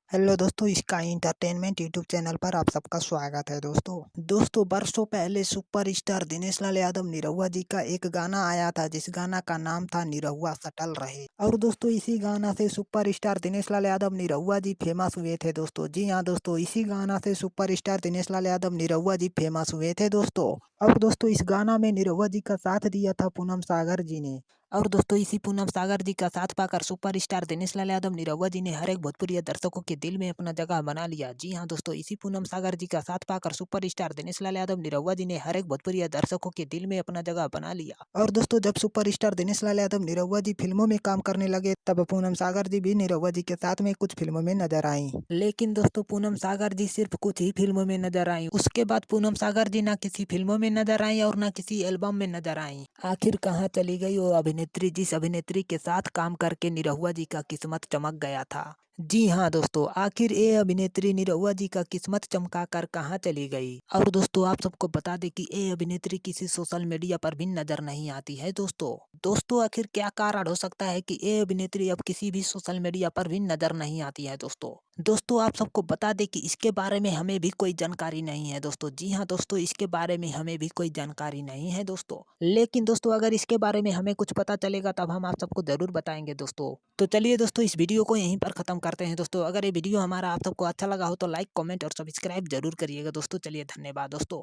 Hello दोस्तों, sky entertainment YouTube channel पर आप सबका स्वागत है। दोस्तों बरसों पहले सुपरस्टार दिनेश लाल यादव निरहुआ जी का एक गाना आया था, जिस गाना का नाम था निरहुआ सटल रहे। और दोस्तों इसी गाना से सुपरस्टार दिनेश लाल यादव निरहुआ जी फेमस हुए थे दोस्तों। जी हाँ दोस्तों, इसी गाना से सुपरस्टार दिनेश लाल यादव निरहुआ जी फेमस हुए थे दोस्तों। और दोस्तों इस गाना में निरहुआ जी का साथ दिया था पूनम सागर जी ने। और दोस्तों इसी पूनम सागर जी का साथ पाकर सुपरस्टार दिनेश लाल यादव निरहुआ जी ने हर एक भोजपुरी दर्शकों के दिल में अपना जगह बना लिया। जी हाँ दोस्तों, इसी पूनम सागर जी का साथ पाकर सुपरस्टार दिनेश लाल यादव निरहुआ जी ने हर एक भोजपुरी दर्शकों के दिल में अपना जगह बना लिया। और दोस्तों जब सुपरस्टार दिनेश लाल यादव निरहुआ जी फिल्मों में काम करने लगे, तब पूनम सागर जी भी निरहुआ जी के साथ में कुछ फिल्मों में नजर आई। लेकिन दोस्तों पूनम सागर जी सिर्फ कुछ ही फिल्मों में नजर आई। उसके बाद पूनम सागर जी ना किसी फिल्मों में नजर आई और ना किसी एल्बम में नजर आई। आखिर कहाँ चली गई वो अभिनेत्री जिस अभिनेत्री के साथ काम करके निरहुआ जी का किस्मत चमक गया था। जी हाँ दोस्तों, आखिर ये अभिनेत्री निरहुआ जी का किस्मत चमका कर कहाँ चली गई। और दोस्तों आप सबको बता दें कि ये अभिनेत्री किसी सोशल मीडिया पर भी नजर नहीं आती है दोस्तों आखिर क्या कारण हो सकता है कि ये अभिनेत्री अब किसी भी सोशल मीडिया पर भी नजर नहीं आती है दोस्तों आप सबको बता दें कि इसके बारे में हमें भी कोई जानकारी नहीं है दोस्तों। जी हाँ दोस्तों, इसके बारे में हमें भी कोई जानकारी नहीं है दोस्तों। लेकिन दोस्तों अगर इसके बारे में हमें कुछ पता चलेगा तब हम आप सबको जरूर बताएंगे दोस्तों। तो चलिए दोस्तों इस वीडियो को यहीं पर खत्म करते हैं दोस्तों। अगर ये वीडियो हमारा आप सबको अच्छा लगा हो तो लाइक, कमेंट और सब्सक्राइब जरूर करिएगा दोस्तों। चलिए धन्यवाद दोस्तों।